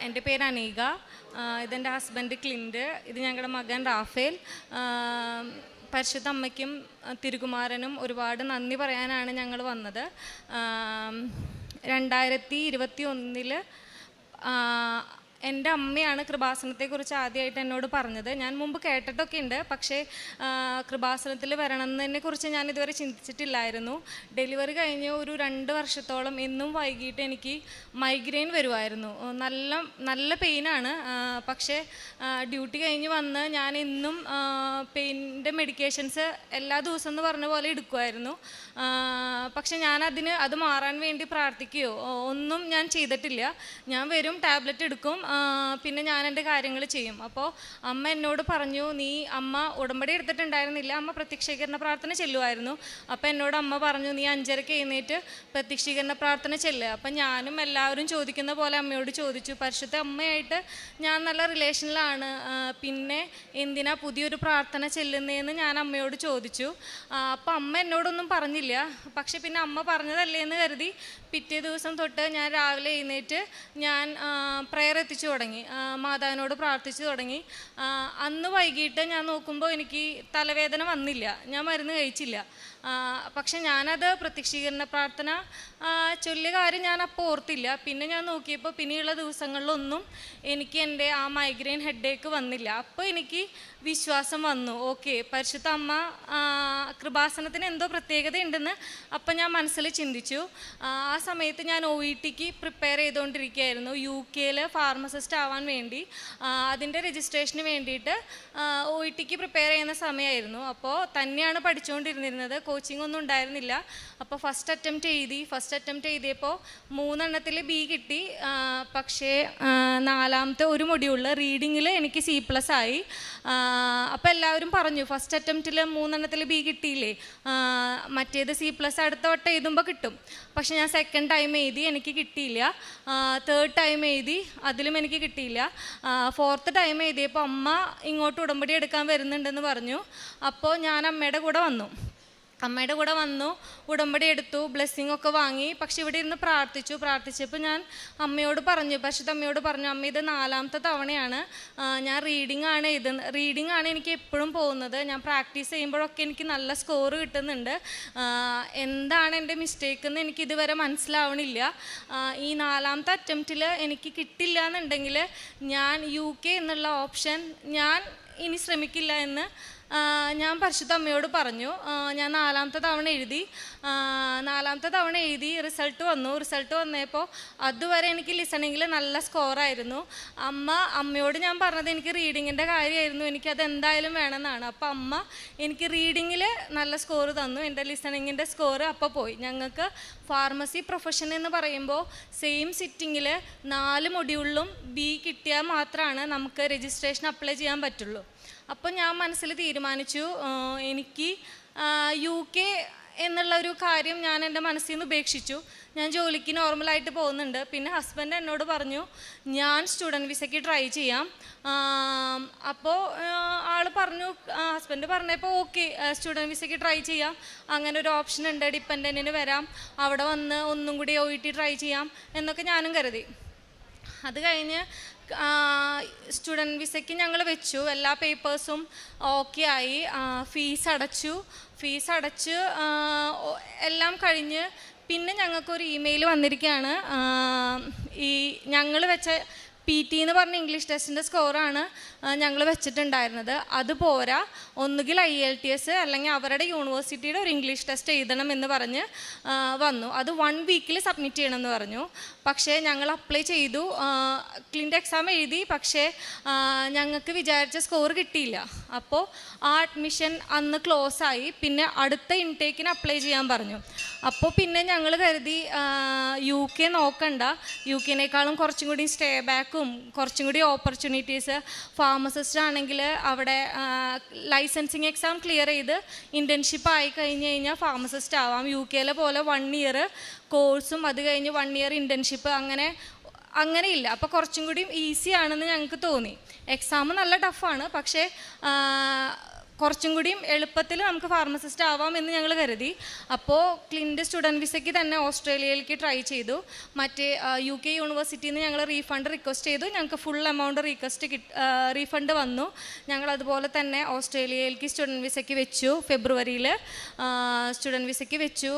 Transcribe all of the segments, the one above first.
എൻ്റെ പേര് അനീക, ഇതെൻ്റെ ഹസ്ബൻഡ് ക്ലിൻറ്റ്, ഇത് ഞങ്ങളുടെ മകൻ റാഫേൽ. പരിശുദ്ധ അമ്മയ്ക്കും തിരുകുമാരനും ഒരുപാട് നന്ദി പറയാനാണ് ഞങ്ങൾ വന്നത്. 2021 എൻ്റെ അമ്മയാണ് കൃപാസനത്തെക്കുറിച്ച് ആദ്യമായിട്ട് എന്നോട് പറഞ്ഞത്. ഞാൻ മുമ്പ് കേട്ടിട്ടൊക്കെ ഉണ്ട്, പക്ഷേ കൃപാസനത്തിൽ വരണമെന്നതിനെക്കുറിച്ച് ഞാൻ ഇതുവരെ ചിന്തിച്ചിട്ടില്ലായിരുന്നു. ഡെലിവറി കഴിഞ്ഞ് ഒരു 2 വർഷത്തോളം എന്നും വൈകിട്ട് എനിക്ക് മൈഗ്രെയിൻ വരുമായിരുന്നു. നല്ല പെയിനാണ്. പക്ഷേ ഡ്യൂട്ടി കഴിഞ്ഞ് വന്ന് ഞാൻ എന്നും പെയിനിൻ്റെ മെഡിക്കേഷൻസ് എല്ലാ ദിവസം എന്ന് പറഞ്ഞ പോലെ എടുക്കുമായിരുന്നു. പക്ഷെ അത് മാറാൻ വേണ്ടി പ്രാർത്ഥിക്കുകയോ ഒന്നും ഞാൻ ചെയ്തിട്ടില്ല. ഞാൻ വരും, ടാബ്ലറ്റ് എടുക്കും, പിന്നെ ഞാൻ എൻ്റെ കാര്യങ്ങൾ ചെയ്യും. അപ്പോൾ അമ്മ എന്നോട് പറഞ്ഞു, അമ്മ ഉടമ്പടി എടുത്തിട്ടുണ്ടായിരുന്നില്ല, അമ്മ പ്രത്യക്ഷീകരണ പ്രാർത്ഥന ചെല്ലുമായിരുന്നു. അപ്പോൾ എന്നോട് അമ്മ പറഞ്ഞു, നീ 5:30 എഴുന്നേറ്റ് പ്രത്യക്ഷീകരണ പ്രാർത്ഥന ചെല്ലുക. അപ്പം ഞാനും എല്ലാവരും ചോദിക്കുന്ന പോലെ അമ്മയോട് ചോദിച്ചു. പരിശുദ്ധ അമ്മയായിട്ട് ഞാൻ നല്ല റിലേഷനിലാണ്, പിന്നെ എന്തിനാ പുതിയൊരു പ്രാർത്ഥന ചെല്ലുന്നതെന്ന് ഞാൻ അമ്മയോട് ചോദിച്ചു. അപ്പം അമ്മ എന്നോടൊന്നും പറഞ്ഞില്ല. പക്ഷെ പിന്നെ അമ്മ പറഞ്ഞതല്ലേ എന്ന് കരുതി പിറ്റേ ദിവസം തൊട്ട് ഞാൻ രാവിലെ എഴുന്നേറ്റ് ഞാൻ പ്രയർ എത്തിച്ചു തുടങ്ങി, മാതാവിനോട് പ്രാർത്ഥിച്ചു തുടങ്ങി. അന്ന് വൈകിട്ട് ഞാൻ നോക്കുമ്പോൾ എനിക്ക് തലവേദന വന്നില്ല, ഞാൻ മരുന്ന് കഴിച്ചില്ല. പക്ഷെ ഞാനത് പ്രത്യക്ഷീകരണ പ്രാർത്ഥന ചൊല്ലിയ കാര്യം ഞാൻ അപ്പോൾ ഓർത്തില്ല. പിന്നെ ഞാൻ നോക്കിയപ്പോൾ പിന്നെയുള്ള ദിവസങ്ങളിലൊന്നും എനിക്ക് എൻ്റെ ആ മൈഗ്രെയിൻ ഹെഡേക്ക് വന്നില്ല. അപ്പോൾ എനിക്ക് വിശ്വാസം വന്നു, ഓക്കെ, പരിശുദ്ധ അമ്മ കൃപാസനത്തിന് എന്തോ പ്രത്യേകത ഉണ്ടെന്ന് അപ്പം ഞാൻ മനസ്സിൽ ചിന്തിച്ചു. ആ സമയത്ത് ഞാൻ OETക്ക് പ്രിപ്പയർ ചെയ്തുകൊണ്ടിരിക്കുകയായിരുന്നു, UK ഫാർമസിസ്റ്റ് ആവാൻ വേണ്ടി. അതിൻ്റെ രജിസ്ട്രേഷന് വേണ്ടിയിട്ട് OETക്ക് പ്രിപ്പയർ ചെയ്യുന്ന സമയമായിരുന്നു. അപ്പോൾ തന്നെയാണ് പഠിച്ചുകൊണ്ടിരുന്നിരുന്നത്, കോച്ചിങ് ഒന്നും ഉണ്ടായിരുന്നില്ല. അപ്പോൾ ഫസ്റ്റ് അറ്റംപ്റ്റ് എഴുതിയപ്പോൾ 3 B കിട്ടി. പക്ഷേ 4ാമത്തെ ഒരു മൊഡ്യൂളിൽ റീഡിങ്ങിൽ എനിക്ക് C+ ആയി. അപ്പോൾ എല്ലാവരും പറഞ്ഞു, ഫസ്റ്റ് അറ്റംപ്റ്റിൽ 3 B കിട്ടിയില്ലേ, മറ്റേത് C+ അടുത്ത വട്ടം എഴുതുമ്പോൾ കിട്ടും. പക്ഷെ ഞാൻ സെക്കൻഡ് ടൈം എഴുതി, എനിക്ക് കിട്ടിയില്ല. തേർഡ് ടൈം എഴുതി, അതിലും എനിക്ക് കിട്ടിയില്ല. 4th ടൈം എഴുതിയപ്പോൾ അമ്മ ഇങ്ങോട്ട് ഉടമ്പടി എടുക്കാൻ വരുന്നുണ്ടെന്ന് പറഞ്ഞു. അപ്പോൾ ഞാൻ അമ്മയുടെ കൂടെ വന്നു, ഉടമ്പടി എടുത്തു, ബ്ലെസ്സിങ് ഒക്കെ വാങ്ങി. പക്ഷെ ഇവിടെ ഇരുന്ന് പ്രാർത്ഥിച്ചപ്പോൾ ഞാൻ പരിശുദ്ധ അമ്മയോട് പറഞ്ഞു, അമ്മ ഇത് 4ാമത്തെ തവണയാണ് ഞാൻ റീഡിംഗ് ആണ് എനിക്ക് എപ്പോഴും പോകുന്നത്. ഞാൻ പ്രാക്ടീസ് ചെയ്യുമ്പോഴൊക്കെ എനിക്ക് നല്ല സ്കോർ കിട്ടുന്നുണ്ട്. എന്താണ് എൻ്റെ മിസ്റ്റേക്ക് എന്ന് എനിക്ക് ഇതുവരെ മനസ്സിലാവണില്ല. ഈ 4ാമത്തെ അറ്റംപ്റ്റിൽ എനിക്ക് കിട്ടില്ല എന്നുണ്ടെങ്കിൽ ഞാൻ UK എന്നുള്ള ഓപ്ഷൻ ഞാൻ ഇനി ശ്രമിക്കില്ല എന്ന് ഞാൻ പരിശുദ്ധ അമ്മയോട് പറഞ്ഞു. ഞാൻ 4ാമത്തെ തവണ എഴുതി, റിസൾട്ട് വന്നപ്പോൾ അതുവരെ എനിക്ക് ലിസണിങ്ങിൽ നല്ല സ്കോറായിരുന്നു. അമ്മയോട് ഞാൻ പറഞ്ഞത് എനിക്ക് റീഡിങ്ങിൻ്റെ കാര്യമായിരുന്നു, എനിക്കത് എന്തായാലും വേണമെന്നാണ്. അപ്പോൾ അമ്മ എനിക്ക് റീഡിങ്ങിൽ നല്ല സ്കോർ തന്നു, എൻ്റെ ലിസണിങ്ങിൻ്റെ സ്കോർ അപ്പോൾ പോയി. ഞങ്ങൾക്ക് ഫാർമസി പ്രൊഫഷൻ എന്ന് പറയുമ്പോൾ സെയിം സിറ്റിങ്ങിൽ 4 മൊഡ്യൂളിലും B കിട്ടിയാൽ മാത്രമാണ് നമുക്ക് രജിസ്ട്രേഷൻ അപ്ലൈ ചെയ്യാൻ പറ്റുള്ളൂ. അപ്പോൾ ഞാൻ മനസ്സിൽ തീരുമാനിച്ചു, എനിക്ക് UK എന്നുള്ളൊരു കാര്യം ഞാൻ എൻ്റെ മനസ്സിൽ നിന്ന് ഉപേക്ഷിച്ചു. ഞാൻ ജോലിക്ക് നോർമലായിട്ട് പോകുന്നുണ്ട്. പിന്നെ ഹസ്ബൻഡ് എന്നോട് പറഞ്ഞു, ഞാൻ സ്റ്റുഡൻറ്റ് വിസയ്ക്ക് ട്രൈ ചെയ്യാം. അപ്പോൾ ഹസ്ബൻഡ് പറഞ്ഞപ്പോൾ ഓക്കെ, സ്റ്റുഡൻറ്റ് വിസയ്ക്ക് ട്രൈ ചെയ്യാം, അങ്ങനെ ഒരു ഓപ്ഷൻ ഉണ്ട്, ഡിപ്പെൻഡൻറ്റിന് വരാം, അവിടെ വന്ന് ഒന്നും കൂടി OET ട്രൈ ചെയ്യാം എന്നൊക്കെ ഞാനും കരുതി. അത് കഴിഞ്ഞ് സ്റ്റുഡൻറ്റ് വിസയ്ക്ക് ഞങ്ങൾ വെച്ചു, എല്ലാ പേപ്പേഴ്സും ഓക്കെ ആയി. ഫീസ് അടച്ച് എല്ലാം കഴിഞ്ഞ് പിന്നെ ഞങ്ങൾക്കൊരു ഇമെയിൽ വന്നിരിക്കുകയാണ്. ഞങ്ങൾ വെച്ച PT എന്ന് പറഞ്ഞ ഇംഗ്ലീഷ് ടെസ്റ്റിൻ്റെ സ്കോറാണ് ഞങ്ങൾ വെച്ചിട്ടുണ്ടായിരുന്നത്. അതുപോരാ, ഒന്നുകിൽ IELTS അല്ലെങ്കിൽ അവരുടെ യൂണിവേഴ്സിറ്റിയുടെ ഒരു ഇംഗ്ലീഷ് ടെസ്റ്റ് എഴുതണം എന്ന് പറഞ്ഞ് വന്നു. അത് 1 വീക്കിൽ സബ്മിറ്റ് ചെയ്യണമെന്ന് പറഞ്ഞു. പക്ഷേ ഞങ്ങൾ അപ്ലൈ ചെയ്തു, ക്ലിൻറ്റ് എക്സാം എഴുതി, പക്ഷേ ഞങ്ങൾക്ക് വിചാരിച്ച സ്കോർ കിട്ടിയില്ല. അപ്പോൾ ആ അഡ്മിഷൻ അന്ന് ക്ലോസ് ആയി. പിന്നെ അടുത്ത ഇൻടേക്കിന് അപ്ലൈ ചെയ്യാൻ പറഞ്ഞു. അപ്പോൾ പിന്നെ ഞങ്ങൾ കരുതി UK നോക്കണ്ട, UK-നേക്കാളും കുറച്ചും കൂടി സ്റ്റേ ബാക്കും കുറച്ചും കൂടി ഓപ്പർച്യൂണിറ്റീസ്, ഫാർമസിസ്റ്റ് ആണെങ്കിൽ അവിടെ ലൈസൻസിങ് എക്സാം ക്ലിയർ ചെയ്ത് ഇൻറ്റേൺഷിപ്പ് ആയി കഴിഞ്ഞാൽ ഫാർമസിസ്റ്റ് ആവാം. UK പോലെ 1 ഇയർ കോഴ്സും അത് കഴിഞ്ഞ് 1 ഇയർ ഇൻറ്റേൺഷിപ്പ് അങ്ങനെയില്ല. അപ്പോൾ കുറച്ചും കൂടി ഈസി ആണെന്ന് ഞങ്ങൾക്ക് തോന്നി. എക്സാം നല്ല ടഫാണ്, പക്ഷേ കുറച്ചും കൂടിയും എളുപ്പത്തിൽ നമുക്ക് ഫാർമസിസ്റ്റ് ആവാം എന്ന് ഞങ്ങൾ കരുതി. അപ്പോൾ ക്ലിൻ്റെ സ്റ്റുഡൻറ്റ് വിസയ്ക്ക് തന്നെ ഓസ്ട്രേലിയയിലേക്ക് ട്രൈ ചെയ്തു. മറ്റേ UK യൂണിവേഴ്സിറ്റിയിൽ നിന്ന് ഞങ്ങൾ റീഫണ്ട് റിക്വസ്റ്റ് ചെയ്തു. ഞങ്ങൾക്ക് ഫുൾ എമൗണ്ട് റീഫണ്ട് വന്നു. ഞങ്ങൾ അതുപോലെ തന്നെ ഓസ്ട്രേലിയയിലേക്ക് സ്റ്റുഡൻറ്റ് വിസയ്ക്ക് വെച്ചു. ഫെബ്രുവരിയിൽ സ്റ്റുഡൻറ്റ് വിസയ്ക്ക് വെച്ചു.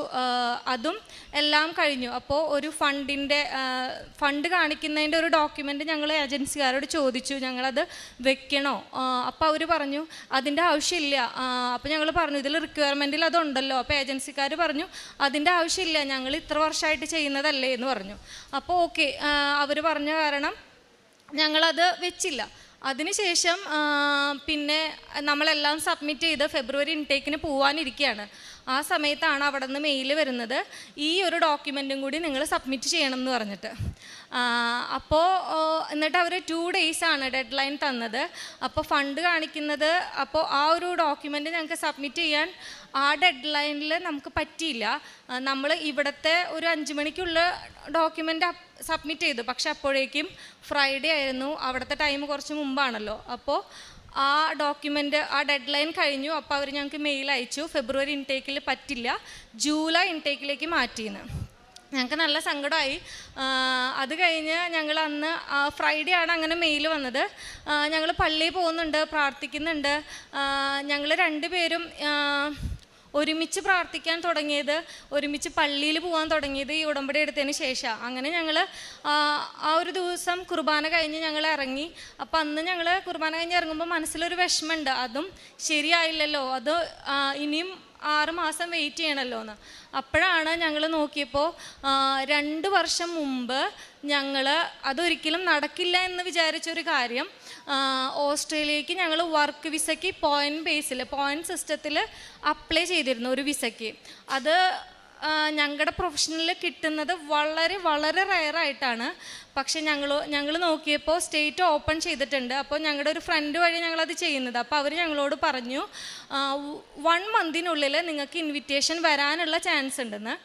അതും എല്ലാം കഴിഞ്ഞു. അപ്പോൾ ഒരു ഫണ്ട് കാണിക്കുന്നതിൻ്റെ ഒരു ഡോക്യുമെൻ്റ് ഞങ്ങൾ ഏജൻസിക്കാരോട് ചോദിച്ചു, ഞങ്ങളത് വെക്കണോ? അപ്പോൾ അവർ പറഞ്ഞു അതിൻ്റെ ആവശ്യമില്ല. അപ്പോൾ ഞങ്ങൾ പറഞ്ഞു ഇതിൽ റിക്വയർമെൻറ്റിൽ അതുണ്ടല്ലോ. അപ്പോൾ ഏജൻസിക്കാർ പറഞ്ഞു അതിൻ്റെ ആവശ്യമില്ല, ഞങ്ങൾ ഇത്ര വർഷമായിട്ട് ചെയ്യുന്നതല്ലേ എന്ന് പറഞ്ഞു. അപ്പോൾ ഓക്കെ, അവർ പറഞ്ഞ കാരണം ഞങ്ങളത് വെച്ചില്ല. അതിനുശേഷം പിന്നെ നമ്മളെല്ലാം സബ്മിറ്റ് ചെയ്ത് ഫെബ്രുവരി ഇൻടേക്കിന് പോകാനിരിക്കുകയാണ്. ആ സമയത്താണ് അവിടെ നിന്ന് മെയിൽ വരുന്നത്, ഈ ഒരു ഡോക്യുമെൻറ്റും കൂടി നിങ്ങൾ സബ്മിറ്റ് ചെയ്യണം എന്ന് പറഞ്ഞിട്ട്. അപ്പോൾ എന്നിട്ട് അവർ 2 ഡേയ്സാണ് ഡെഡ് ലൈൻ തന്നത്. അപ്പോൾ ഫണ്ട് കാണിക്കുന്നത്, അപ്പോൾ ആ ഒരു ഡോക്യുമെൻ്റ് ഞങ്ങൾക്ക് സബ്മിറ്റ് ചെയ്യാൻ ആ ഡെഡ് ലൈനിൽ നമുക്ക് പറ്റിയില്ല. നമ്മൾ ഇവിടുത്തെ ഒരു 5 മണിക്കുള്ള ഡോക്യുമെൻ്റ് സബ്മിറ്റ് ചെയ്തു. പക്ഷെ അപ്പോഴേക്കും ഫ്രൈഡേ ആയിരുന്നു, അവിടുത്തെ ടൈം കുറച്ച് മുമ്പാണല്ലോ. അപ്പോൾ ആ ഡോക്യുമെൻ്റ് ആ ഡെഡ് ലൈൻ കഴിഞ്ഞു. അപ്പോൾ അവർ ഞങ്ങൾക്ക് മെയിൽ അയച്ചു, ഫെബ്രുവരി ഇൻടേക്കിൽ പറ്റില്ല, ജൂലൈ ഇൻടേക്കിലേക്ക് മാറ്റിയെന്ന്. ഞങ്ങൾക്ക് നല്ല സങ്കടമായി. അത് കഴിഞ്ഞ് ഞങ്ങൾ അന്ന് ഫ്രൈഡേ ആണ് അങ്ങനെ മെയിൽ വന്നത്. ഞങ്ങൾ പള്ളിയിൽ പോകുന്നുണ്ട്, പ്രാർത്ഥിക്കുന്നുണ്ട്. ഞങ്ങൾ 2 പേരും ഒരുമിച്ച് പ്രാർത്ഥിക്കാൻ തുടങ്ങിയത്, ഒരുമിച്ച് പള്ളിയിൽ പോകാൻ തുടങ്ങിയത് ഈ ഉടമ്പടി എടുത്തതിന് ശേഷം. അങ്ങനെ ഞങ്ങൾ ആ ഒരു ദിവസം കുർബാന കഴിഞ്ഞ് ഞങ്ങൾ ഇറങ്ങി. അപ്പം അന്ന് ഞങ്ങൾ കുർബാന കഴിഞ്ഞ് ഇറങ്ങുമ്പോൾ മനസ്സിലൊരു വിഷമമുണ്ട്, അതും ശരിയായില്ലല്ലോ, അത് ഇനിയും 6 മാസം വെയിറ്റ് ചെയ്യണമല്ലോ എന്ന്. അപ്പോഴാണ് ഞങ്ങൾ നോക്കിയപ്പോൾ 2 വർഷം മുമ്പ് ഞങ്ങൾ അതൊരിക്കലും നടക്കില്ല എന്ന് വിചാരിച്ചൊരു കാര്യം, ഓസ്ട്രേലിയക്ക് ഞങ്ങൾ വർക്ക് വിസയ്ക്ക് പോയിൻറ്റ് സിസ്റ്റത്തിൽ അപ്ലൈ ചെയ്തിരുന്നു ഒരു വിസയ്ക്ക്. അത് ഞങ്ങളുടെ പ്രൊഫഷനിൽ കിട്ടുന്നത് വളരെ വളരെ റെയറായിട്ടാണ്. പക്ഷെ ഞങ്ങൾ നോക്കിയപ്പോൾ സ്റ്റേറ്റ് ഓപ്പൺ ചെയ്തിട്ടുണ്ട്. അപ്പോൾ ഞങ്ങളുടെ ഒരു ഫ്രണ്ട് വഴി ഞങ്ങളത് ചെയ്യുന്നത്. അപ്പോൾ അവർ ഞങ്ങളോട് പറഞ്ഞു 1 മന്തിനുള്ളിൽ നിങ്ങൾക്ക് ഇൻവിറ്റേഷൻ വരാനുള്ള ചാൻസ് ഉണ്ടെന്ന്.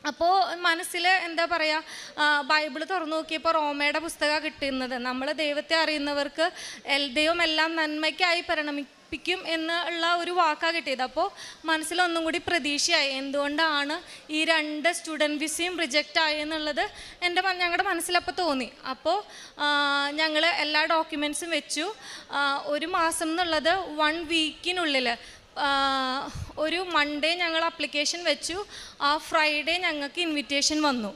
അപ്പോൾ മനസ്സിൽ എന്താ പറയുക, ബൈബിൾ തുറന്നു നോക്കിയപ്പോൾ റോമയുടെ പുസ്തകമാണ് കിട്ടുന്നത്. നമ്മൾ ദൈവത്തെ അറിയുന്നവർക്ക് ദൈവം എല്ലാം നന്മയ്ക്കായി പരിണമിപ്പിക്കും എന്നുള്ള ഒരു വാക്കാണ് കിട്ടിയത്. അപ്പോൾ മനസ്സിലൊന്നും കൂടി പ്രതീക്ഷയായി, എന്തുകൊണ്ടാണ് ഈ 2 സ്റ്റുഡൻറ്റ് വിസയും റിജക്റ്റ് ആയി എന്നുള്ളത് ഞങ്ങളുടെ മനസ്സിലപ്പോൾ തോന്നി. അപ്പോൾ ഞങ്ങൾ എല്ലാ ഡോക്യുമെൻറ്റ്സും വെച്ചു. 1 മാസം എന്നുള്ളത് 1 വീക്കിനുള്ളിൽ ഒരു മൺഡേ ഞങ്ങൾ ആപ്ലിക്കേഷൻ വെച്ചു. ആ ഫ്രൈഡേ ഞങ്ങൾക്ക് ഇൻവിറ്റേഷൻ വന്നു.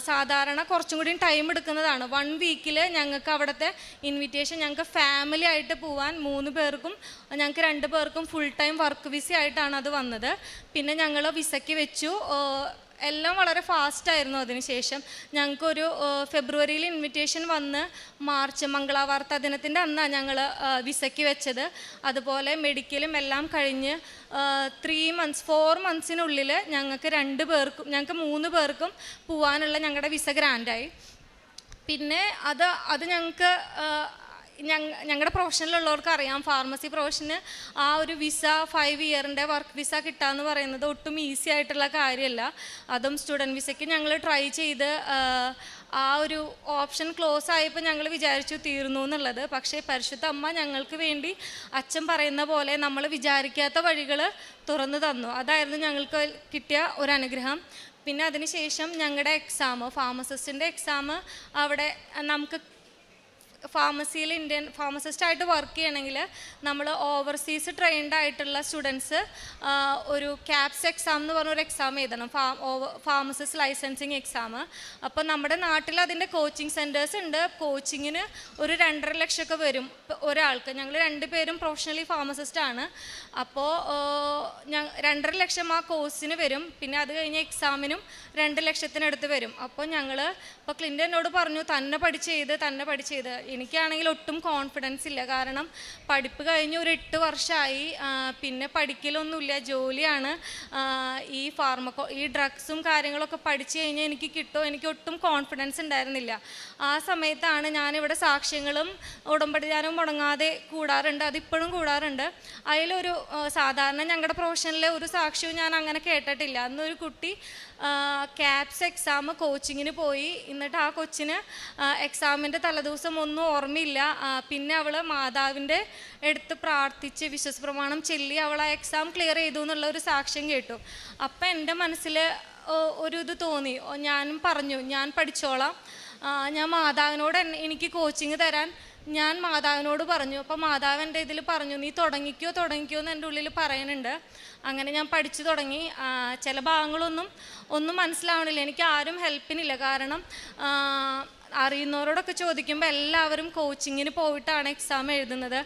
സാധാരണ കുറച്ചും കൂടി ടൈം എടുക്കുന്നതാണ്. 1 വീക്കിൽ ഞങ്ങൾക്ക് അവിടുത്തെ ഇൻവിറ്റേഷൻ, ഞങ്ങൾക്ക് ഫാമിലി ആയിട്ട് പോവാൻ 3 പേർക്കും, ഞങ്ങൾക്ക് 2 പേർക്കും ഫുൾ ടൈം വർക്ക് വിസ ആയിട്ടാണ് അത് വന്നത്. പിന്നെ ഞങ്ങൾ വിസയ്ക്ക് വെച്ചു. എല്ലാം വളരെ ഫാസ്റ്റായിരുന്നു. അതിനുശേഷം ഞങ്ങൾക്കൊരു ഫെബ്രുവരിയിൽ ഇൻവിറ്റേഷൻ വന്ന് മാർച്ച് മംഗളവാർത്ത ദിനത്തിൻ്റെ അന്നാണ് ഞങ്ങൾ വിസയ്ക്ക് വെച്ചത്. അതുപോലെ മെഡിക്കലും എല്ലാം കഴിഞ്ഞ് 4 മന്ത്സിനുള്ളിൽ ഞങ്ങൾക്ക് 2 പേർക്കും, ഞങ്ങൾക്ക് 3 പേർക്കും പോകാനുള്ള ഞങ്ങളുടെ വിസ ഗ്രാൻഡായി. പിന്നെ അത് ഞങ്ങൾക്ക് ഞങ്ങളുടെ പ്രൊഫഷനിലുള്ളവർക്ക് അറിയാം, ഫാർമസി പ്രൊഫഷന് ആ ഒരു വിസ 5 ഇയറിൻ്റെ വർക്ക് വിസ കിട്ടാന്ന് പറയുന്നത് ഒട്ടും ഈസി ആയിട്ടുള്ള കാര്യമല്ല. അതും സ്റ്റുഡൻറ്റ് വിസയ്ക്ക് ഞങ്ങൾ ട്രൈ ചെയ്ത് ആ ഒരു ഓപ്ഷൻ ക്ലോസ് ആയപ്പോൾ ഞങ്ങൾ വിചാരിച്ചു തീർന്നു എന്നുള്ളത്. പക്ഷേ പരിശുദ്ധ അമ്മ ഞങ്ങൾക്ക് വേണ്ടി അച്ഛൻ പറയുന്ന പോലെ നമ്മൾ വിചാരിക്കാത്ത വഴികൾ തുറന്നു തന്നു. അതായിരുന്നു ഞങ്ങൾക്ക് കിട്ടിയ ഒരു അനുഗ്രഹം. പിന്നെ അതിനുശേഷം ഞങ്ങളുടെ ഫാർമസിസ്റ്റിൻ്റെ എക്സാം അവിടെ നമുക്ക് ഫാർമസിയിൽ ഇന്ത്യൻ ഫാർമസിസ്റ്റായിട്ട് വർക്ക് ചെയ്യണമെങ്കിൽ നമ്മൾ ഓവർസീസ് ട്രെയിൻഡ് ആയിട്ടുള്ള സ്റ്റുഡൻസ് ഒരു ക്യാപ്സ് എക്സാം എന്ന് പറഞ്ഞൊരു എക്സാം എഴുതണം, ഫാർമസിസ്റ്റ് ലൈസൻസിങ് എക്സാം. അപ്പോൾ നമ്മുടെ നാട്ടിൽ അതിൻ്റെ കോച്ചിങ് സെൻറ്റേഴ്സ് ഉണ്ട്. കോച്ചിങ്ങിന് ഒരു 2.5 ലക്ഷമൊക്കെ വരും ഒരാൾക്ക്. ഞങ്ങൾ 2 പേരും പ്രൊഫഷണലി ഫാർമസിസ്റ്റാണ്. അപ്പോൾ 2.5 ലക്ഷം ആ കോഴ്സിന് വരും. പിന്നെ അത് കഴിഞ്ഞ് എക്സാമിനും 2 ലക്ഷത്തിനടുത്ത് വരും. അപ്പോൾ ഇപ്പോൾ ക്ലിൻ്റൺ എന്നോട് പറഞ്ഞു തന്നെ പഠിച്ച് എനിക്കാണെങ്കിൽ ഒട്ടും കോൺഫിഡൻസ് ഇല്ല. കാരണം പഠിപ്പ് കഴിഞ്ഞ് ഒരു 8 വർഷമായി, പിന്നെ പഠിക്കലൊന്നുമില്ല, ജോലിയാണ്. ഈ ഡ്രഗ്സും കാര്യങ്ങളൊക്കെ പഠിച്ചു കഴിഞ്ഞാൽ എനിക്ക് കിട്ടുമോ, എനിക്ക് ഒട്ടും കോൺഫിഡൻസ് ഉണ്ടായിരുന്നില്ല. ആ സമയത്താണ് ഞാനിവിടെ സാക്ഷ്യങ്ങളും ഉടമ്പടിദാനവും മുടങ്ങാതെ കൂടാറുണ്ട്, അതിപ്പോഴും കൂടാറുണ്ട്. അതിലൊരു സാധാരണ ഞങ്ങളുടെ പ്രൊഫഷനിലെ ഒരു സാക്ഷ്യവും ഞാൻ അങ്ങനെ കേട്ടിട്ടില്ല. അന്നൊരു കുട്ടി ക്യാപ്സ് എക്സാം കോച്ചിങ്ങിന് പോയി. എന്നിട്ട് ആ കൊച്ചിന് എക്സാമിൻ്റെ തലേദിവസം ഒന്നും ഓർമ്മയില്ല. പിന്നെ അവൾ മാതാവിൻ്റെ അടുത്ത് പ്രാർത്ഥിച്ച് വിശ്വസപ്രമാണം ചൊല്ലി അവൾ ആ എക്സാം ക്ലിയർ ചെയ്തു എന്നുള്ള ഒരു സാക്ഷ്യം കേട്ടു. അപ്പം എൻ്റെ മനസ്സിൽ ഒരു ഇത് തോന്നി. ഞാനും പറഞ്ഞു, ഞാൻ പഠിച്ചോളാം, ഞാൻ മാതാവിനോട് എനിക്ക് കോച്ചിങ് തരാൻ ഞാൻ മാതാവിനോട് പറഞ്ഞു. അപ്പോൾ മാതാവ് എൻ്റെ ഇതിൽ പറഞ്ഞു, നീ തുടങ്ങിക്കോ എന്ന് എൻ്റെ ഉള്ളിൽ പറയുന്നുണ്ട്. അങ്ങനെ ഞാൻ പഠിച്ചു തുടങ്ങി. ചില ഭാഗങ്ങളൊന്നും മനസ്സിലാവണില്ല, എനിക്ക് ആരും ഹെൽപ്പിനില്ല. കാരണം അറിയുന്നവരോടൊക്കെ ചോദിക്കുമ്പോൾ എല്ലാവരും കോച്ചിങ്ങിന് പോയിട്ടാണ് എക്സാം എഴുതുന്നത്.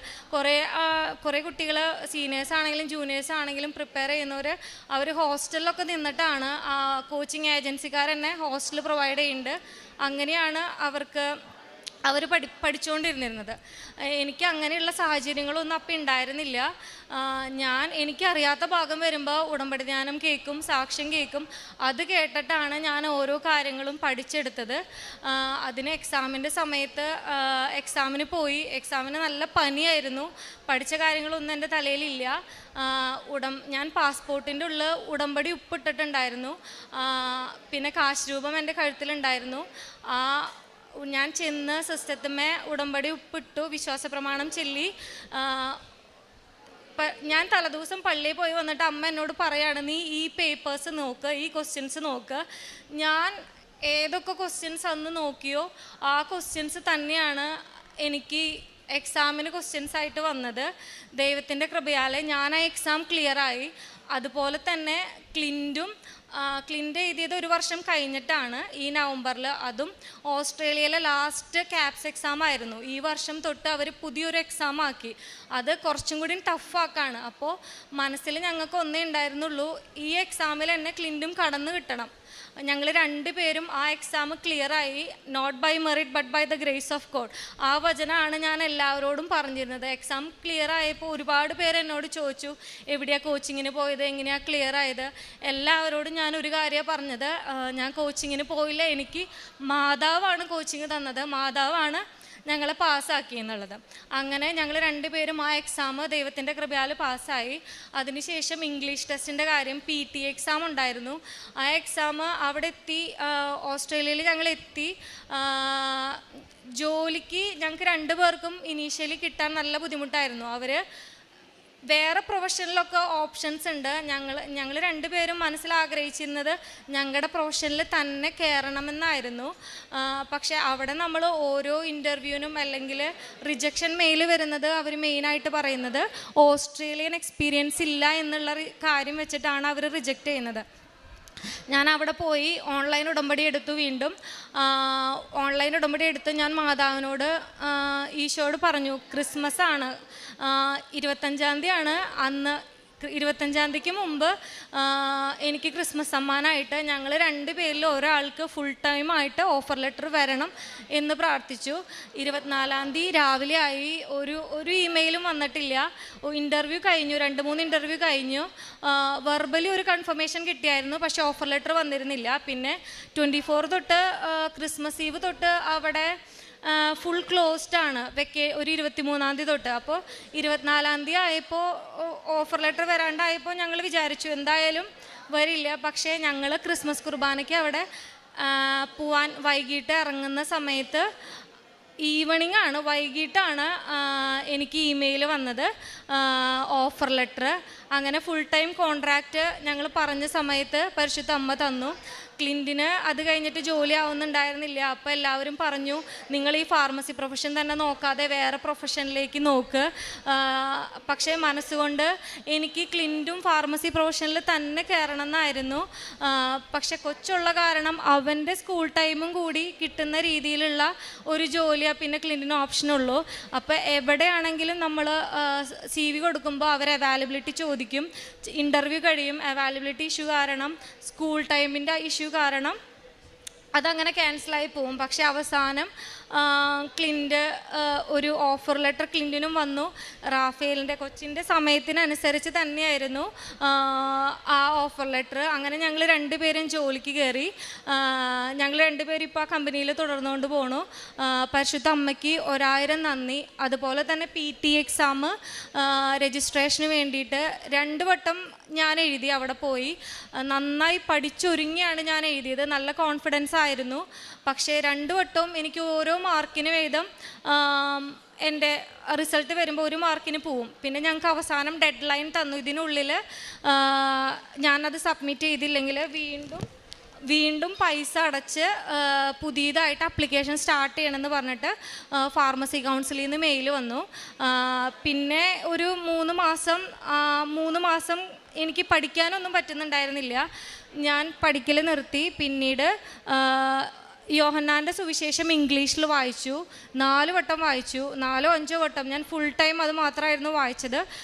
കുറേ കുട്ടികൾ സീനിയേഴ്സ് ആണെങ്കിലും ജൂനിയേഴ്സ് ആണെങ്കിലും പ്രിപ്പയർ ചെയ്യുന്നവർ അവർ ഹോസ്റ്റലിലൊക്കെ നിന്നിട്ടാണ്, കോച്ചിങ് ഏജൻസിക്കാർ തന്നെ ഹോസ്റ്റൽ പ്രൊവൈഡ് ചെയ്യുന്നുണ്ട്. അങ്ങനെയാണ് അവർ പഠിച്ചുകൊണ്ടിരുന്നിരുന്നത്. എനിക്ക് അങ്ങനെയുള്ള സാഹചര്യങ്ങളൊന്നും അപ്പം ഉണ്ടായിരുന്നില്ല. എനിക്കറിയാത്ത ഭാഗം വരുമ്പോൾ ഉടമ്പടി ധ്യാനം കേൾക്കും, സാക്ഷ്യം കേൾക്കും. അത് കേട്ടിട്ടാണ് ഞാൻ ഓരോ കാര്യങ്ങളും പഠിച്ചെടുത്തത്. അതിന് എക്സാമിൻ്റെ സമയത്ത് എക്സാമിന് പോയി. എക്സാമിന് നല്ല പനിയായിരുന്നു. പഠിച്ച കാര്യങ്ങളൊന്നും എൻ്റെ തലയിലില്ല. ഞാൻ പാസ്പോർട്ടിൻ്റെ ഉള്ളിൽ ഉടമ്പടി ഉപ്പിട്ടിട്ടുണ്ടായിരുന്നു. പിന്നെ കാശ് രൂപം എൻ്റെ കഴുത്തിലുണ്ടായിരുന്നു. ഞാൻ ചെന്ന് സിസ്റ്റത്തിന്മേ ഉടമ്പടി ഉപ്പിട്ടു, വിശ്വാസപ്രമാണം ചൊല്ലി. ഞാൻ തലേദിവസം പള്ളിയിൽ പോയി വന്നിട്ട് അമ്മ എന്നോട് പറയാണ്, നീ ഈ പേപ്പേഴ്സ് നോക്ക്, ഈ ക്വസ്റ്റ്യൻസ് നോക്ക്. ഞാൻ ഏതൊക്കെ ക്വസ്റ്റ്യൻസ് അന്ന് നോക്കിയോ ആ ക്വസ്റ്റ്യൻസ് തന്നെയാണ് എനിക്ക് എക്സാമിന് ക്വസ്റ്റ്യൻസ് ആയിട്ട് വന്നത്. ദൈവത്തിൻ്റെ കൃപയാലെ ഞാൻ ആ എക്സാം ക്ലിയറായി. അതുപോലെ തന്നെ ക്ലിൻ്റ് എഴുതിയത് 1 വർഷം കഴിഞ്ഞിട്ടാണ്, ഈ നവംബറിൽ. അതും ഓസ്ട്രേലിയയിലെ ലാസ്റ്റ് ക്യാപ്സ് എക്സാം ആയിരുന്നു. ഈ വർഷം തൊട്ട് അവർ പുതിയൊരു എക്സാം ആക്കി. അത് കുറച്ചും കൂടി ടഫാക്കാണ്. അപ്പോൾ മനസ്സിൽ ഞങ്ങൾക്ക് ഒന്നേ ഉണ്ടായിരുന്നുള്ളൂ, ഈ എക്സാമിൽ എന്നെ ക്ലിൻറ്റും കടന്നു കിട്ടണം. ഞങ്ങൾ 2 പേരും ആ എക്സാം ക്ലിയറായി. Not by merit but by the grace of God. ആ വചനമാണ് ഞാൻ എല്ലാവരോടും പറഞ്ഞിരുന്നത്. എക്സാം ക്ലിയർ ആയപ്പോൾ ഒരുപാട് പേര് എന്നോട് ചോദിച്ചു, എവിടെയാണ് കോച്ചിങ്ങിന് പോയത്, എങ്ങനെയാണ് ക്ലിയർ ആയത്. എല്ലാവരോടും ഞാൻ ഒരു കാര്യമാണ് പറഞ്ഞത്, ഞാൻ കോച്ചിങ്ങിന് പോയില്ല, എനിക്ക് മാതാവാണ് കോച്ചിങ് തന്നത്, മാതാവാണ് ഞങ്ങളെ പാസ്സാക്കി എന്നുള്ളത്. അങ്ങനെ ഞങ്ങൾ 2 പേരും ആ എക്സാം ദൈവത്തിൻ്റെ കൃപയാൽ പാസ്സായി. അതിനുശേഷം ഇംഗ്ലീഷ് ടെസ്റ്റിൻ്റെ കാര്യം, PT എക്സാം ഉണ്ടായിരുന്നു. ആ എക്സാം അവിടെ എത്തി, ഓസ്ട്രേലിയയിൽ ഞങ്ങൾ എത്തി. ജോലിക്ക് ഞങ്ങൾക്ക് 2 പേർക്കും ഇനീഷ്യലി കിട്ടാൻ നല്ല ബുദ്ധിമുട്ടായിരുന്നു. അവർ വേറെ പ്രൊഫഷനിലൊക്കെ ഓപ്ഷൻസ് ഉണ്ട്. ഞങ്ങൾ 2 പേരും മനസ്സിലാഗ്രഹിച്ചിരുന്നത് ഞങ്ങളുടെ പ്രൊഫഷനിൽ തന്നെ കയറണമെന്നായിരുന്നു. പക്ഷേ അവിടെ നമ്മൾ ഓരോ ഇൻ്റർവ്യൂവിനും അല്ലെങ്കിൽ റിജക്ഷൻ മെയിൽ വരുന്നത് അവർ മെയിനായിട്ട് പറയുന്നത് ഓസ്ട്രേലിയൻ എക്സ്പീരിയൻസ് ഇല്ല എന്നുള്ള കാര്യം വെച്ചിട്ടാണ് അവർ റിജക്റ്റ് ചെയ്യുന്നത്. ഞാൻ അവിടെ പോയി ഓൺലൈൻ ഉടമ്പടി എടുത്തു. വീണ്ടും ഓൺലൈൻ ഉടമ്പടി എടുത്ത് ഞാൻ മാതാവിനോട് ഈശോയോട് പറഞ്ഞു, ക്രിസ്മസ് ആണ്, 25-ാം തീയതിയാണ് അന്ന്. 25-ാം തീയതിക്ക് മുമ്പ് എനിക്ക് ക്രിസ്മസ് സമ്മാനമായിട്ട് ഞങ്ങൾ 2 പേരിൽ ഒരാൾക്ക് ഫുൾ ടൈം ആയിട്ട് ഓഫർ ലെറ്റർ വരണം എന്ന് പ്രാർത്ഥിച്ചു. 24-ാം തീയതി രാവിലെ ആയി, ഒരു ഇമെയിലും വന്നിട്ടില്ല. ഇൻ്റർവ്യൂ കഴിഞ്ഞു, 2-3 ഇൻ്റർവ്യൂ കഴിഞ്ഞു. വെർബലി ഒരു കൺഫർമേഷൻ കിട്ടിയായിരുന്നു, പക്ഷേ ഓഫർ ലെറ്റർ വന്നിരുന്നില്ല. പിന്നെ 24 തൊട്ട് ക്രിസ്മസ് ഈവ് തൊട്ട് അവിടെ ഫുൾ ക്ലോസ്ഡ് ആണ്, ഒരു 23-ാം തീയതി തൊട്ട്. അപ്പോൾ 24-ാം തീയതി ആയപ്പോൾ ഓഫർ ലെറ്റർ വരാണ്ടായപ്പോൾ ഞങ്ങൾ വിചാരിച്ചു എന്തായാലും വരില്ല. പക്ഷേ ഞങ്ങൾ ക്രിസ്മസ് കുർബാനയ്ക്ക് അവിടെ പോവാൻ വൈകിട്ട് ഇറങ്ങുന്ന സമയത്ത് ഈവനിങ് ആണ്, വൈകിട്ടാണ് എനിക്ക് ഇമെയിൽ വന്നത്, ഓഫർ ലെറ്റർ. അങ്ങനെ ഫുൾ ടൈം കോൺട്രാക്റ്റ് ഞങ്ങൾ പറഞ്ഞ സമയത്ത് പരിശുദ്ധ അമ്മ തന്നു. ക്ലിൻറ്റിന് അത് കഴിഞ്ഞിട്ട് ജോലി ആവുന്നുണ്ടായിരുന്നില്ല. അപ്പോൾ എല്ലാവരും പറഞ്ഞു, നിങ്ങൾ ഈ ഫാർമസി പ്രൊഫഷൻ തന്നെ നോക്കാതെ വേറെ പ്രൊഫഷനിലേക്ക് നോക്ക്. പക്ഷേ മനസ്സുകൊണ്ട് എനിക്ക് ക്ലിൻറ്റും ഫാർമസി പ്രൊഫഷനിൽ തന്നെ കയറണം എന്നായിരുന്നു. പക്ഷെ കൊച്ചുള്ള കാരണം അവൻ്റെ സ്കൂൾ ടൈമും കൂടി കിട്ടുന്ന രീതിയിലുള്ള ഒരു ജോലിയാണ് പിന്നെ ക്ലിൻറ്റിന് ഓപ്ഷനുള്ളൂ. അപ്പോൾ എവിടെയാണെങ്കിലും നമ്മൾ CV കൊടുക്കുമ്പോൾ അവർ അവൈലബിലിറ്റി ചോദിക്കും. ഇൻ്റർവ്യൂ കഴിയും, അവൈലബിലിറ്റി ഇഷ്യൂ കാരണം, സ്കൂൾ ടൈമിൻ്റെ ഇഷ്യൂ കാരണം അതങ്ങനെ ക്യാൻസലായി പോവും. പക്ഷെ അവസാനം ക്ലിൻ്റ് ഒരു ഓഫർ ലെറ്റർ ക്ലിൻറ്റിനും വന്നു. റാഫേലിൻ്റെ കൊച്ചിൻ്റെ സമയത്തിനനുസരിച്ച് തന്നെയായിരുന്നു ആ ഓഫർ ലെറ്റർ. അങ്ങനെ ഞങ്ങൾ രണ്ടുപേരും ജോലിക്ക് കയറി. ഞങ്ങൾ രണ്ടുപേരും ഇപ്പോൾ ആ കമ്പനിയിൽ തുടർന്നുകൊണ്ട് പോണു. പരിശുദ്ധ അമ്മയ്ക്ക് 1000 നന്ദി. അതുപോലെ തന്നെ PT എക്സാം രജിസ്ട്രേഷന് വേണ്ടിയിട്ട് 2 വട്ടം ഞാൻ എഴുതി. അവിടെ പോയി നന്നായി പഠിച്ചൊരുങ്ങിയാണ് ഞാൻ എഴുതിയത്. നല്ല കോൺഫിഡൻസ് ആയിരുന്നു. പക്ഷേ 2 വട്ടവും എനിക്ക് ഓരോ മാർക്കിന് വീതം എൻ്റെ റിസൾട്ട് വരുമ്പോൾ 1 മാർക്കിന് പോവും. പിന്നെ ഞങ്ങൾക്ക് അവസാനം ഡെഡ് ലൈൻ തന്നു. ഇതിനുള്ളിൽ ഞാനത് സബ്മിറ്റ് ചെയ്തില്ലെങ്കിൽ വീണ്ടും പൈസ അടച്ച് പുതിയതായിട്ട് അപ്ലിക്കേഷൻ സ്റ്റാർട്ട് ചെയ്യണമെന്ന് പറഞ്ഞിട്ട് ഫാർമസി കൗൺസിലിൽ നിന്ന് മെയിൽ വന്നു. പിന്നെ ഒരു 3 മാസം എനിക്ക് പഠിക്കാനൊന്നും പറ്റുന്നുണ്ടായിരുന്നില്ല. ഞാൻ പഠിക്കൽ നിർത്തി. പിന്നീട് യോഹന്നാൻ്റെ സുവിശേഷം ഇംഗ്ലീഷിൽ വായിച്ചു. 4 വട്ടം വായിച്ചു. 4-5 വട്ടം. ഞാൻ ഫുൾ ടൈം അത് മാത്രമായിരുന്നു വായിച്ചത്.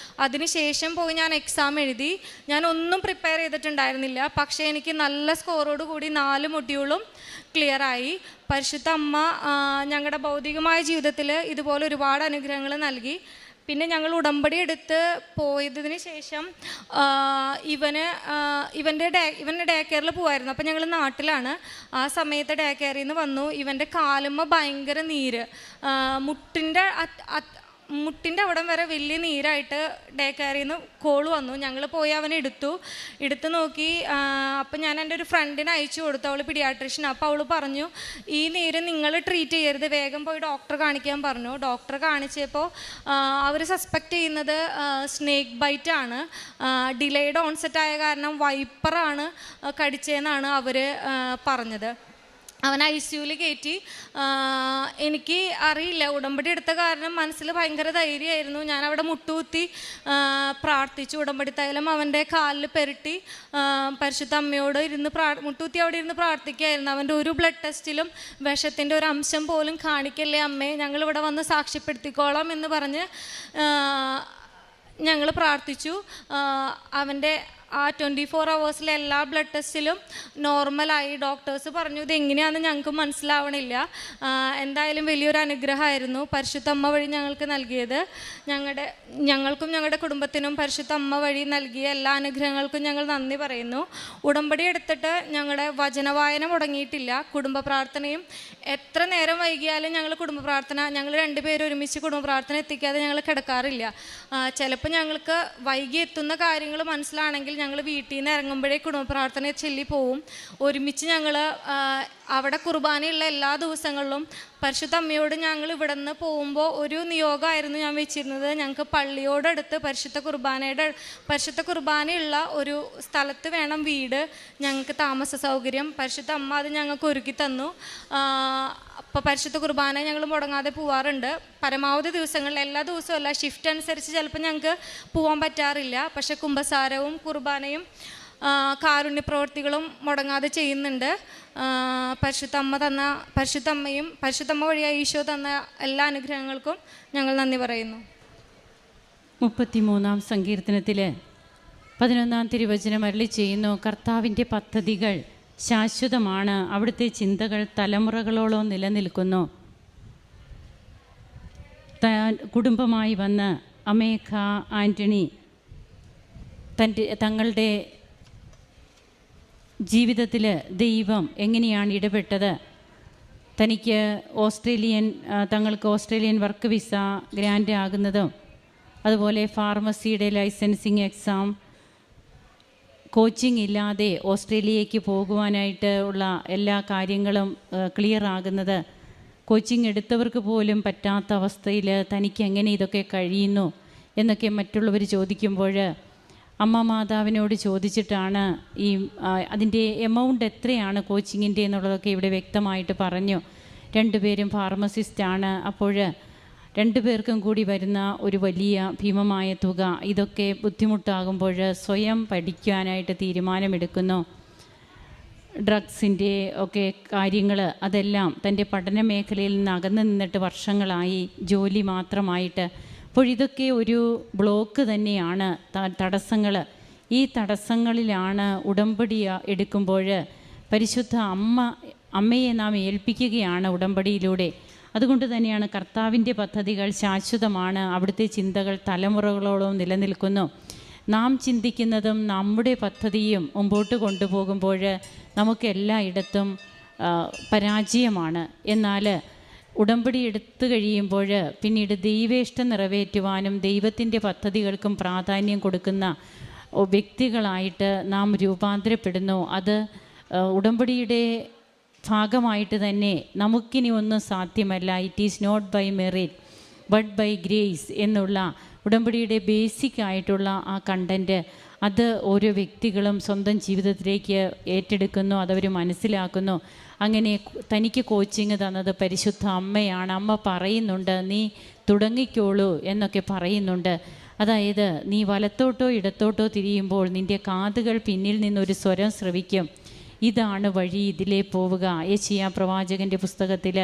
അതിനുശേഷം പോയി ഞാൻ എക്സാം എഴുതി. ഞാൻ ഒന്നും പ്രിപ്പയർ ചെയ്തിട്ടുണ്ടായിരുന്നില്ല. പക്ഷേ എനിക്ക് നല്ല സ്കോറോട് കൂടി 4 മൊഡ്യൂളും ക്ലിയറായി. പരിശുദ്ധ അമ്മ ഞങ്ങളുടെ ഭൗതികമായ ജീവിതത്തിൽ ഇതുപോലെ ഒരുപാട് അനുഗ്രഹങ്ങൾ നൽകി. പിന്നെ ഞങ്ങൾ ഉടമ്പടി എടുത്ത് പോയതിന് ശേഷം ഇവൻ്റെ ഡേ കെയറിൽ പോകുമായിരുന്നു. അപ്പം ഞങ്ങൾ നാട്ടിലാണ്. ആ സമയത്ത് ഡേ കെയറിൽ നിന്ന് വന്നു. ഇവൻ്റെ കാലുമ്മ ഭയങ്കര നീര്, മുട്ടിൻ്റെ അവിടം വരെ വലിയ നീരായിട്ട് ഡേ കെയറിൽ നിന്ന് കോൾ വന്നു. ഞങ്ങൾ പോയി അവനെ എടുത്ത് നോക്കി. അപ്പം ഞാൻ എൻ്റെ ഒരു ഫ്രണ്ടിനെ അയച്ചു കൊടുത്തു. അവൾ പീഡിയാട്രീഷ്യൻ. അപ്പോൾ അവൾ പറഞ്ഞു, ഈ നീര് നിങ്ങൾ ട്രീറ്റ് ചെയ്യരുത്, വേഗം പോയി ഡോക്ടറെ കാണിക്കാൻ പറഞ്ഞു. ഡോക്ടറെ കാണിച്ചപ്പോൾ അവർ സസ്പെക്റ്റ് ചെയ്യുന്നത് സ്നേക്ക് ബൈറ്റ് ആണ്. ഡിലേഡ് ഓൺസെറ്റ് ആയ കാരണം വൈപ്പറാണ് കടിച്ചതെന്നാണ് അവർ പറഞ്ഞത്. അവൻ ICUവിൽ കയറ്റി. എനിക്ക് അറിയില്ല, ഉടമ്പടി എടുത്ത കാരണം മനസ്സിൽ ഭയങ്കര ധൈര്യമായിരുന്നു. ഞാനവിടെ മുട്ടുകുത്തി പ്രാർത്ഥിച്ചു. ഉടമ്പടി തൈലം അവൻ്റെ കാലിൽ പെരട്ടി പരിശുദ്ധ അമ്മയോട് മുട്ടുകുത്തി അവിടെ ഇരുന്ന് പ്രാർത്ഥിക്കുകയായിരുന്നു. അവൻ്റെ ഒരു ബ്ലഡ് ടെസ്റ്റിലും വിഷത്തിൻ്റെ ഒരു അംശം പോലും കാണിക്കല്ലേ അമ്മേ, ഞങ്ങളിവിടെ വന്ന് സാക്ഷ്യപ്പെടുത്തിക്കോളാം എന്ന് പറഞ്ഞ് ഞങ്ങൾ പ്രാർത്ഥിച്ചു. അവൻ്റെ ആ 24 hours എല്ലാ ബ്ലഡ് ടെസ്റ്റിലും നോർമലായി. ഡോക്ടേഴ്സ് പറഞ്ഞു ഇതെങ്ങനെയാണെന്ന് ഞങ്ങൾക്ക് മനസ്സിലാവണില്ല. എന്തായാലും വലിയൊരു അനുഗ്രഹമായിരുന്നു പരിശുദ്ധ അമ്മ വഴി ഞങ്ങൾക്ക് നൽകിയത്. ഞങ്ങൾക്കും ഞങ്ങളുടെ കുടുംബത്തിനും പരിശുദ്ധ അമ്മ വഴി നൽകിയ എല്ലാ അനുഗ്രഹങ്ങൾക്കും ഞങ്ങൾ നന്ദി പറയുന്നു. ഉടമ്പടി എടുത്തിട്ട് ഞങ്ങളുടെ വചനവായന മുടങ്ങിയിട്ടില്ല. കുടുംബ പ്രാർത്ഥനയും എത്ര നേരം വൈകിയാലും ഞങ്ങൾ 2 പേരും ഒരുമിച്ച് കുടുംബ പ്രാർത്ഥന എത്തിക്കാതെ ഞങ്ങൾ കിടക്കാറില്ല. ചിലപ്പോൾ ഞങ്ങൾക്ക് വൈകി എത്തുന്ന കാര്യങ്ങൾ മനസ്സിലാണെങ്കിൽ ഞങ്ങൾ വീട്ടിൽ നിന്ന് ഇറങ്ങുമ്പോഴേ കുടുംബ പ്രാർത്ഥന ചൊല്ലി പോവും. ഒരുമിച്ച് ഞങ്ങൾ അവിടെ കുർബാനയുള്ള എല്ലാ ദിവസങ്ങളിലും പരിശുദ്ധ അമ്മയോട് ഞങ്ങൾ ഇവിടെ നിന്ന് പോകുമ്പോൾ ഒരു നിയോഗമായിരുന്നു ഞാൻ വെച്ചിരുന്നത്. ഞങ്ങൾക്ക് പള്ളിയോടടുത്ത് പരിശുദ്ധ കുർബാനയുള്ള ഒരു സ്ഥലത്ത് വേണം വീട്, ഞങ്ങൾക്ക് താമസ സൗകര്യം. പരിശുദ്ധ അമ്മ അത് ഞങ്ങൾക്ക് ഒരുക്കി തന്നു. അപ്പോൾ പരിശുദ്ധ കുർബാന ഞങ്ങൾ മുടങ്ങാതെ പോവാറുണ്ട്. പരമാവധി ദിവസങ്ങളിൽ, എല്ലാ ദിവസവും അല്ല, ഷിഫ്റ്റ് അനുസരിച്ച് ചിലപ്പോൾ ഞങ്ങൾക്ക് പോകാൻ പറ്റാറില്ല. പക്ഷേ കുമ്പസാരവും കുർബാനയും കാരുണ്യപ്രവർത്തികളും മുടങ്ങാതെ ചെയ്യുന്നുണ്ട്. പരിശുദ്ധ അമ്മയും പരിശുദ്ധ അമ്മ വഴിയായി ഈശോ തന്ന എല്ലാ അനുഗ്രഹങ്ങൾക്കും ഞങ്ങൾ നന്ദി പറയുന്നു. 33-ാം സങ്കീർത്തനത്തിൽ 11-ാം തിരുവചനം അരുളി ചെയ്യുന്നു, കർത്താവിൻ്റെ പദ്ധതികൾ ശാശ്വതമാണ്, അവിടുത്തെ ചിന്തകൾ തലമുറകളോളം നിലനിൽക്കുന്നു. കുടുംബമായി വന്ന് അമേഘ ആൻ്റണി തങ്ങളുടെ ജീവിതത്തിൽ ദൈവം എങ്ങനെയാണ് ഇടപെട്ടത്, തങ്ങൾക്ക് ഓസ്ട്രേലിയൻ വർക്ക് വിസ ഗ്രാൻഡ് ആകുന്നതും, അതുപോലെ ഫാർമസിയുടെ ലൈസൻസിങ് എക്സാം, കോച്ചിങ് ഇല്ലാതെ ഓസ്ട്രേലിയയ്ക്ക് പോകുവാനായിട്ട് ഉള്ള എല്ലാ കാര്യങ്ങളും ക്ലിയർ ആകുന്നത്, കോച്ചിങ് എടുത്തവർക്ക് പോലും പറ്റാത്ത അവസ്ഥയിൽ തനിക്ക് എങ്ങനെ ഇതൊക്കെ കഴിയുന്നു എന്നൊക്കെ മറ്റുള്ളവർ ചോദിക്കുമ്പോൾ അമ്മ മാതാവിനോട് ചോദിച്ചിട്ടാണ് അതിൻ്റെ എമൗണ്ട് എത്രയാണ് കോച്ചിങ്ങിൻ്റെ എന്നുള്ളതൊക്കെ ഇവിടെ വ്യക്തമായിട്ട് പറഞ്ഞു. 2 പേരും ഫാർമസിസ്റ്റാണ്. അപ്പോൾ 2 പേർക്കും കൂടി വരുന്ന ഒരു വലിയ ഭീമമായ തുക, ഇതൊക്കെ ബുദ്ധിമുട്ടാകുമ്പോൾ സ്വയം പഠിക്കാനായിട്ട് തീരുമാനമെടുക്കുന്നു. ഡ്രഗ്സിൻ്റെ ഒക്കെ കാര്യങ്ങൾ അതെല്ലാം തൻ്റെ പഠന മേഖലയിൽ നിന്ന് അകന്നു നിന്നിട്ട് വർഷങ്ങളായി, ജോലി മാത്രമായിട്ട്. അപ്പോൾ ഇതൊക്കെ ഒരു ബ്ലോക്ക് തന്നെയാണ്, തടസ്സങ്ങൾ. ഈ തടസ്സങ്ങളിലാണ് ഉടമ്പടി എടുക്കുമ്പോൾ പരിശുദ്ധ അമ്മയെ നാം ഏൽപ്പിക്കുകയാണ് ഉടമ്പടിയിലൂടെ. അതുകൊണ്ട് തന്നെയാണ് കർത്താവിൻ്റെ പദ്ധതികൾ ശാശ്വതമാണ്. അവിടുത്തെ ചിന്തകൾ തലമുറകളോളം നിലനിൽക്കുന്നു. നാം ചിന്തിക്കുന്നതും നമ്മുടെ പദ്ധതിയും മുമ്പോട്ട് കൊണ്ടുപോകുമ്പോൾ നമുക്ക് എല്ലായിടത്തും പരാജയമാണ്. എന്നാൽ ഉടമ്പടി എടുത്തു കഴിയുമ്പോൾ പിന്നീട് ദൈവേഷ്ടം നിറവേറ്റുവാനും ദൈവത്തിൻ്റെ പദ്ധതികൾക്കും പ്രാധാന്യം കൊടുക്കുന്ന വ്യക്തികളായിട്ട് നാം രൂപാന്തരപ്പെടുന്നു. അത് ഉടമ്പടിയുടെ ഭാഗമായിട്ട് തന്നെ നമുക്കിനി ഒന്നും സാധ്യമല്ല. It is not by merit but by grace എന്നുള്ള ഉടമ്പടിയുടെ ബേസിക് ആയിട്ടുള്ള ആ കണ്ടൻറ്റ് അത് ഓരോ വ്യക്തികളും സ്വന്തം ജീവിതത്തിലേക്ക് ഏറ്റെടുക്കുന്നു, അതവർ മനസ്സിലാക്കുന്നു. അങ്ങനെ തനിക്ക് കോച്ചിങ് തന്നത് പരിശുദ്ധ അമ്മയാണ്. അമ്മ പറയുന്നുണ്ട്, നീ തുടങ്ങിക്കോളൂ എന്നൊക്കെ പറയുന്നുണ്ട്. അതായത് നീ വലത്തോട്ടോ ഇടത്തോട്ടോ തിരിയുമ്പോൾ നിൻ്റെ കാതുകൾ പിന്നിൽ നിന്നൊരു സ്വരം ശ്രവിക്കും, ഇതാണ് വഴി, ഇതിലേ പോവുക. യെശയ്യാ പ്രവാചകൻ്റെ പുസ്തകത്തിൽ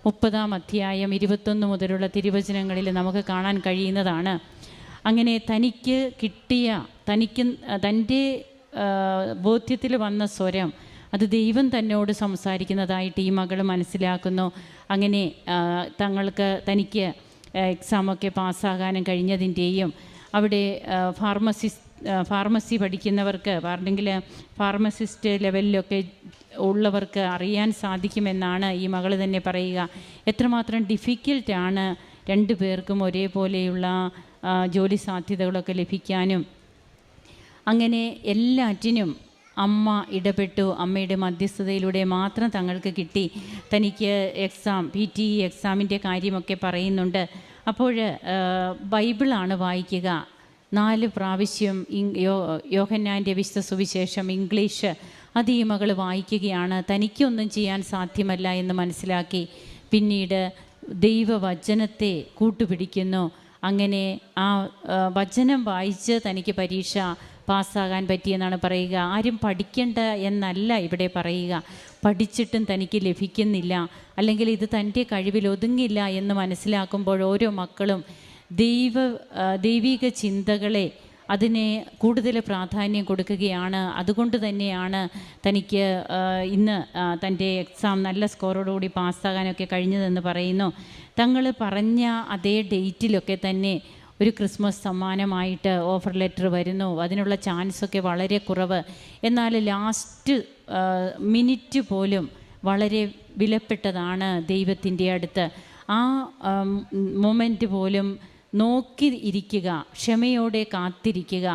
30-ാം അധ്യായം 21 മുതലുള്ള തിരുവചനങ്ങളിൽ നമുക്ക് കാണാൻ കഴിയുന്നതാണ്. അങ്ങനെ തനിക്ക് കിട്ടിയ തൻ്റെ ബോധ്യത്തിൽ വന്ന സ്വരം അത് ദൈവം തന്നോട് സംസാരിക്കുന്നതായിട്ട് ഈ മകൾ മനസ്സിലാക്കുന്നു. അങ്ങനെ തനിക്ക് എക്സാമൊക്കെ പാസ്സാകാനും കഴിഞ്ഞതിൻ്റെയും അവിടെ ഫാർമസി പഠിക്കുന്നവർക്ക് അല്ലെങ്കിൽ ഫാർമസിസ്റ്റ് ലെവലിലൊക്കെ ഉള്ളവർക്ക് അറിയാൻ സാധിക്കുമെന്നാണ് ഈ മകൾ തന്നെ പറയുക. എത്രമാത്രം ഡിഫിക്കൽട്ടാണ് രണ്ടു പേർക്കും ഒരേപോലെയുള്ള ജോലി സാധ്യതകളൊക്കെ ലഭിക്കാനും. അങ്ങനെ എല്ലാറ്റിനും അമ്മ ഇടപെട്ടു. അമ്മയുടെ മധ്യസ്ഥതയിലൂടെ മാത്രം തങ്ങൾക്ക് കിട്ടി. തനിക്ക് PTE എക്സാമിൻ്റെ കാര്യമൊക്കെ പറയുന്നുണ്ട്. അപ്പോൾ ബൈബിളാണ് വായിക്കുക. 4 പ്രാവശ്യം യോഹന്നാൻ്റെ വിശുദ്ധ സുവിശേഷം ഇംഗ്ലീഷ് അത് ഈ മകൾ വായിക്കുകയാണ്. തനിക്കൊന്നും ചെയ്യാൻ സാധ്യമല്ല എന്ന് മനസ്സിലാക്കി പിന്നീട് ദൈവവചനത്തെ കൂട്ടുപിടിക്കുന്നു. അങ്ങനെ ആ വചനം വായിച്ച് തനിക്ക് പരീക്ഷ പാസ്സാകാൻ പറ്റിയെന്നാണ് പറയുക. ആരും പഠിക്കേണ്ട എന്നല്ല ഇവിടെ പറയുക. പഠിച്ചിട്ടും തനിക്ക് ലഭിക്കുന്നില്ല, അല്ലെങ്കിൽ ഇത് തൻ്റെ കഴിവിൽ ഒതുങ്ങില്ല എന്ന് മനസ്സിലാക്കുമ്പോൾ ഓരോ മക്കളും ദൈവിക ചിന്തകളെ അതിനെ കൂടുതൽ പ്രാധാന്യം കൊടുക്കുകയാണ്. അതുകൊണ്ട് തന്നെയാണ് തനിക്ക് ഇന്ന് തൻ്റെ എക്സാം നല്ല സ്കോറോടുകൂടി പാസ്സാകാനൊക്കെ കഴിഞ്ഞതെന്ന് പറയുന്നു. തങ്ങൾ പറഞ്ഞ അതേ ഡേറ്റിലൊക്കെ തന്നെ ഒരു ക്രിസ്മസ് സമ്മാനമായിട്ട് ഓഫർ ലെറ്റർ വരുന്നു. അതിനുള്ള ചാൻസൊക്കെ വളരെ കുറവ്. എന്നാൽ ലാസ്റ്റ് മിനിറ്റ് പോലും വളരെ വിലപ്പെട്ടതാണ് ദൈവത്തിൻ്റെ അടുത്ത്. ആ മൊമെൻ്റ് പോലും നോക്കി ഇരിക്കുക, ക്ഷമയോടെ കാത്തിരിക്കുക.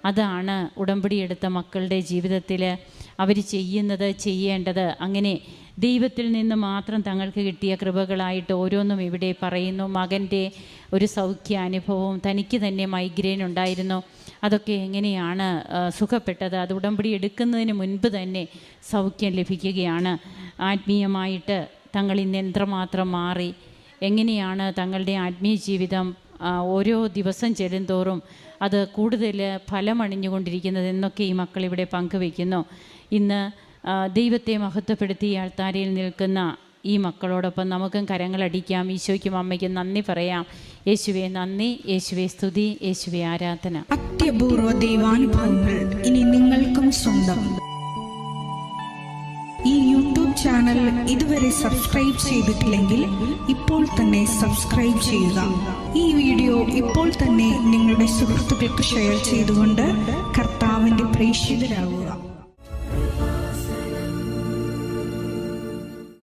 അതാണ് ഉടമ്പടി എടുത്ത മക്കളുടെ ജീവിതത്തിൽ അവർ ചെയ്യേണ്ടത്. അങ്ങനെ ദൈവത്തിൽ നിന്ന് മാത്രം തങ്ങൾക്ക് കിട്ടിയ കൃപകളായിട്ട് ഓരോന്നും ഇവിടെ പറയുന്നു. മകൻ്റെ ഒരു സൗഖ്യാനുഭവവും, തനിക്ക് തന്നെ മൈഗ്രെയിൻ ഉണ്ടായിരുന്നു, അതൊക്കെ എങ്ങനെയാണ് സുഖപ്പെട്ടത്. അത് ഉടമ്പടി എടുക്കുന്നതിന് മുൻപ് തന്നെ സൗഖ്യം ലഭിക്കുകയാണ്. ആത്മീയമായിട്ട് തങ്ങൾ ഇന്ന് എത്രമാത്രം മാറി, എങ്ങനെയാണ് തങ്ങളുടെ ആത്മീയ ജീവിതം ഓരോ ദിവസം ചെല്ലുന്തോറും അത് കൂടുതൽ ഫലമണിഞ്ഞുകൊണ്ടിരിക്കുന്നത് എന്നൊക്കെ ഈ മക്കളിവിടെ പങ്കുവയ്ക്കുന്നു. ഇന്ന് ദൈവത്തെ മഹത്വപ്പെടുത്തി ആൾത്താരയിൽ നിൽക്കുന്ന ഈ മക്കളോടൊപ്പം നമുക്കും കരങ്ങളടിക്കാം. ഈശോയ്ക്കും അമ്മയ്ക്കും നന്ദി പറയാം. യേശുവേ നന്ദി, യേശുവേ സ്തുതി, യേശുവേ ആരാധന. അത്യപൂർവ ദൈവാനുഭവങ്ങൾ ഇനി നിങ്ങൾക്കും സ്വന്തം. ഈ യൂട്യൂബ് ചാനൽ ഇതുവരെ സബ്സ്ക്രൈബ് ചെയ്തിട്ടില്ലെങ്കിൽ ഇപ്പോൾ തന്നെ സബ്സ്ക്രൈബ് ചെയ്യുക. ഈ വീഡിയോ ഇപ്പോൾ തന്നെ നിങ്ങളുടെ സുഹൃത്തുക്കൾക്ക് ഷെയർ ചെയ്തുകൊണ്ട് കർത്താവിൻ്റെ പ്രേക്ഷിതരാകുക.